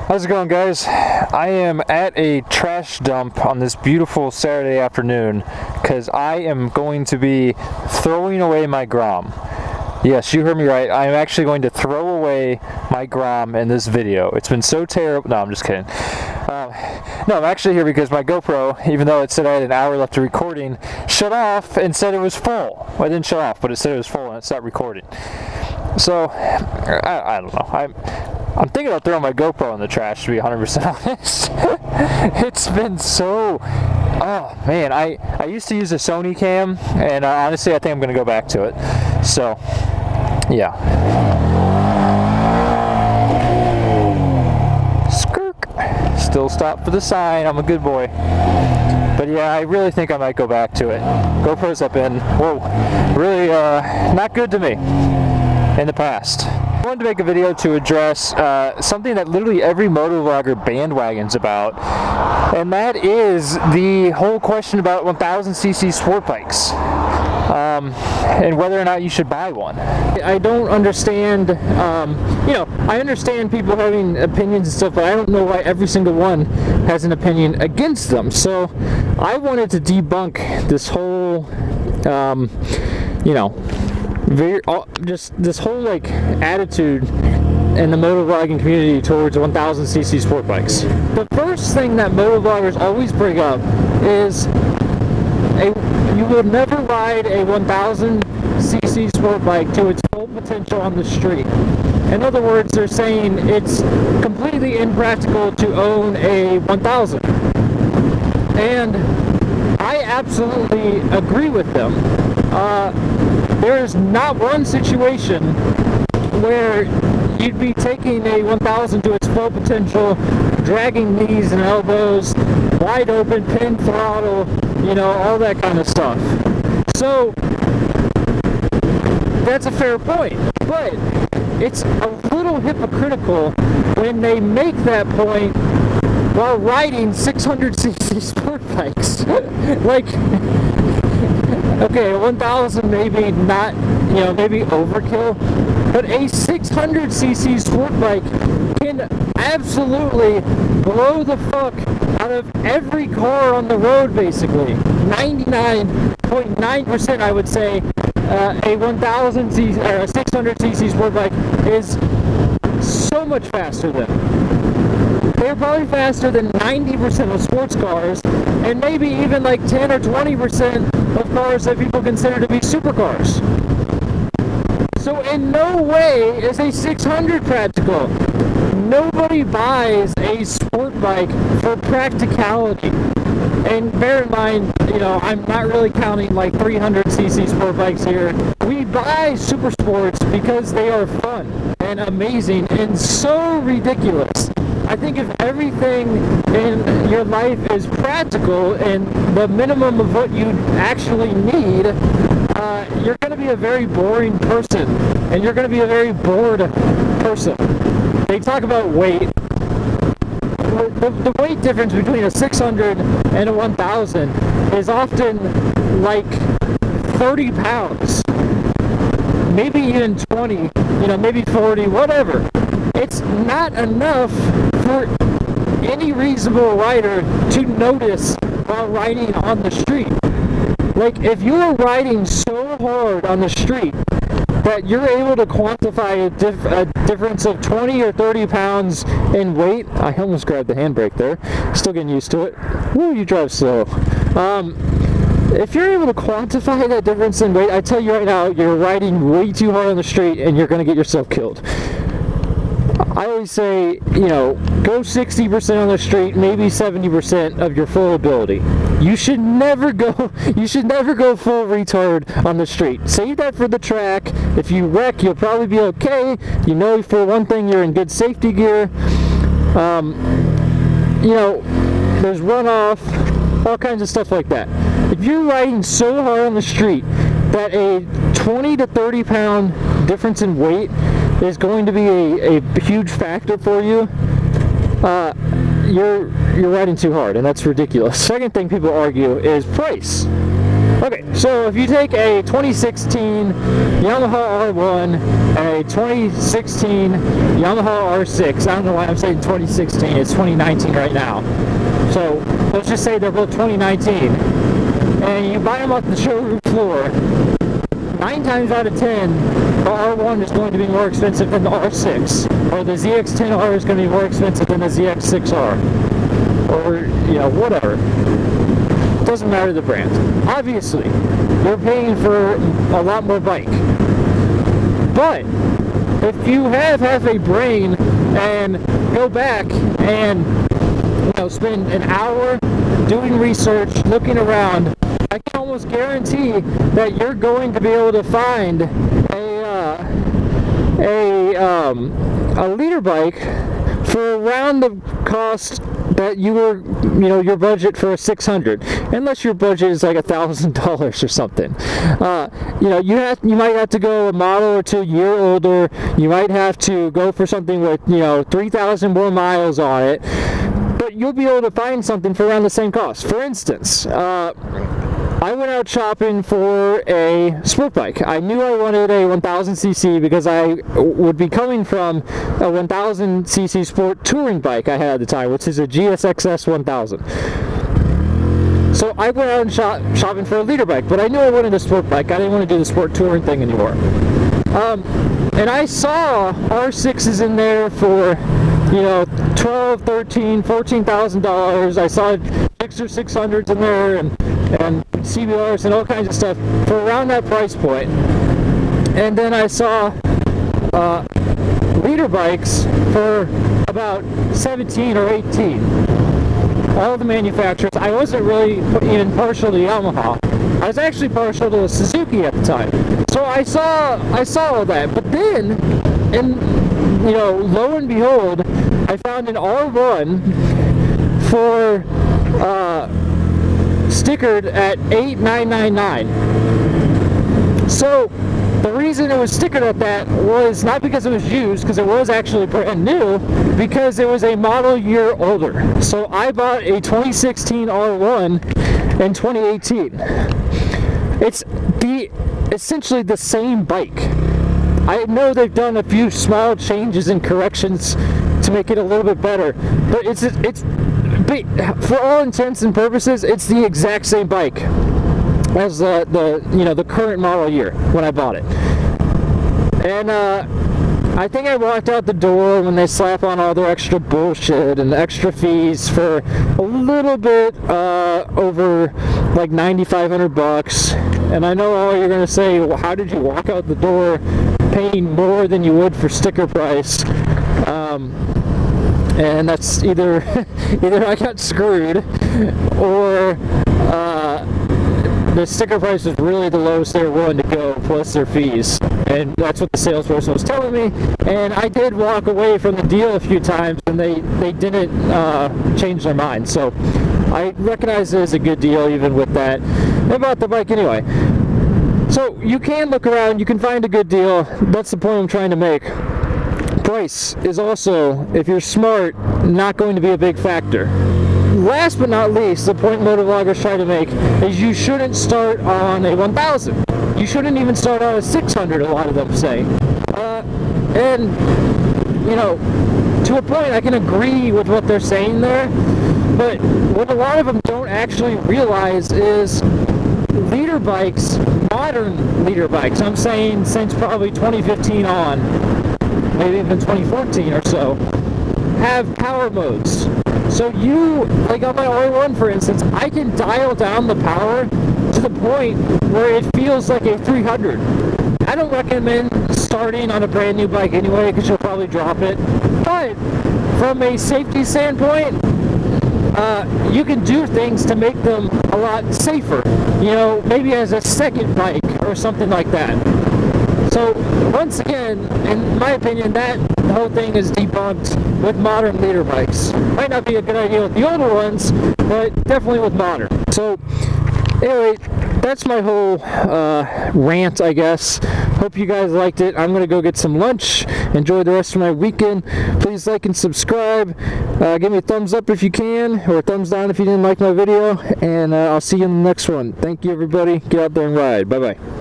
How's it going, guys? I am at a trash dump on this beautiful Saturday afternoon because I am going to be throwing away my Grom. Yes, you heard me right. I'm actually going to throw away my Grom in this video. It's been so terrible. No, I'm just kidding. No, I'm actually here because my GoPro, even though it said I had an hour left of recording, shut off and said it was full. Well, it didn't shut off, but it said it was full and it stopped recording. So, I don't know. I'm thinking about throwing my GoPro in the trash, to be 100% honest. It's been so... Oh, man. I used to use a Sony cam, and honestly, I think I'm going to go back to it. So, yeah. Skirk. Still stop for the sign. I'm a good boy. But yeah, I really think I might go back to it. GoPros have been, really not good to me in the past. I wanted to make a video to address something that literally every motovlogger bandwagons about, and that is the whole question about 1000cc sport bikes and whether or not you should buy one. I don't understand, I understand people having opinions and stuff, but I don't know why every single one has an opinion against them. So I wanted to debunk this whole, just this whole like attitude in the motovlogging community towards 1000cc sport bikes. The first thing that motovloggers always bring up is you will never ride a 1000cc sport bike to its full potential on the street. In other words, they're saying it's completely impractical to own a 1000. And I absolutely agree with them. There is not one situation where you'd be taking a 1000 to its full potential, dragging knees and elbows, wide open, pin throttle, all that kind of stuff. So, that's a fair point, but it's a little hypocritical when they make that point while riding 600cc sport bikes. Like, okay, 1000 maybe not, maybe overkill, but a 600cc sport bike can absolutely blow the fuck out of every car on the road, basically. 99.9% I would say a 1000cc or a 600cc sport bike is so much faster than. They're probably faster than 90% of sports cars, and maybe even like 10 or 20% of cars that people consider to be supercars. So in no way is a 600 practical. Nobody buys a sport bike for practicality. And bear in mind, I'm not really counting like 300cc sport bikes here. We buy supersports because they are fun and amazing and so ridiculous. I think if everything in your life is practical and the minimum of what you actually need, you're going to be a very boring person, and you're going to be a very bored person. They talk about weight. The weight difference between a 600 and a 1000 is often like 30 pounds. Maybe even 20, maybe 40, whatever. It's not enough for any reasonable rider to notice while riding on the street. Like, if you're riding so hard on the street that you're able to quantify a difference of 20 or 30 pounds in weight, I almost grabbed the handbrake there, still getting used to it. Woo, you drive slow. If you're able to quantify that difference in weight, I tell you right now, you're riding way too hard on the street and you're going to get yourself killed. I always say, go 60% on the street, maybe 70% of your full ability. You should never go full retard on the street. Save that for the track. If you wreck, you'll probably be okay. For one thing, you're in good safety gear. There's runoff, all kinds of stuff like that. If you're riding so hard on the street that a 20 to 30 pound difference in weight is going to be a huge factor for you, you're riding too hard, and that's ridiculous. Second thing people argue is price. Okay, so if you take a 2016 Yamaha R1 and a 2016 Yamaha R6, I don't know why I'm saying 2016, it's 2019 right now. So let's just say they're both 2019. And you buy them off the showroom floor, 9 times out of 10, the R1 is going to be more expensive than the R6, or the ZX-10R is going to be more expensive than the ZX-6R, or, you know, whatever. Doesn't matter the brand. Obviously, you're paying for a lot more bike. But if you have half a brain and go back and, you know, spend an hour doing research, looking around, I can almost guarantee that you're going to be able to find a leader bike for around the cost that you were, you know, your budget for a 600, unless your budget is like $1,000 or something. You know, you might have to go a model or 2 year older. You might have to go for something with, you know, 3,000 more miles on it, but you'll be able to find something for around the same cost. For instance, I went out shopping for a sport bike. I knew I wanted a 1000cc because I would be coming from a 1000cc sport touring bike I had at the time, which is a GSXS 1000. So I went out and shopping for a leader bike, but I knew I wanted a sport bike. I didn't want to do the sport touring thing anymore. And I saw R6s in there for, you know, $12,000, $13,000, $14,000. I saw Gixxer 600s in there and CBRs and all kinds of stuff for around that price point. And then I saw leader bikes for about 17 or 18. All the manufacturers. I wasn't really even partial to Yamaha. I was actually partial to Suzuki at the time. So I saw all that. But then, and you know, lo and behold, I found an R1 for stickered at $8,999. So the reason it was stickered at that was not because it was used, because it was actually brand new, because it was a model year older. So I bought a 2016 R1 in 2018. It's essentially the same bike. I know they've done a few small changes and corrections to make it a little bit better, but it's for all intents and purposes, it's the exact same bike as the current model year when I bought it. And I think I walked out the door when they slap on all their extra bullshit and extra fees for a little bit over like $9,500. And I know all you're gonna say, well, how did you walk out the door paying more than you would for sticker price? And that's either I got screwed, or the sticker price was really the lowest they were willing to go, plus their fees. And that's what the salesperson was telling me. And I did walk away from the deal a few times, and they didn't change their mind. So I recognize it as a good deal even with that. I bought the bike anyway. So you can look around, you can find a good deal. That's the point I'm trying to make. Price is also, if you're smart, not going to be a big factor. Last but not least, the point motovloggers try to make is you shouldn't start on a 1000. You shouldn't even start on a 600, a lot of them say. And, you know, to a point I can agree with what they're saying there, but what a lot of them don't actually realize is leader bikes, modern leader bikes, I'm saying since probably 2015 on, maybe even 2014 or so, have power modes. So you, like on my R1 for instance, I can dial down the power to the point where it feels like a 300. I don't recommend starting on a brand new bike anyway, because you'll probably drop it. But from a safety standpoint, you can do things to make them a lot safer. You know, maybe as a second bike or something like that. So once again, in my opinion, that whole thing is debunked with modern leader bikes. Might not be a good idea with the older ones, but definitely with modern. So anyway, that's my whole rant, I guess. Hope you guys liked it. I'm gonna go get some lunch, enjoy the rest of my weekend. Please like and subscribe, give me a thumbs up if you can, or a thumbs down if you didn't like my video, and I'll see you in the next one. Thank you, everybody. Get out there and ride. Bye bye.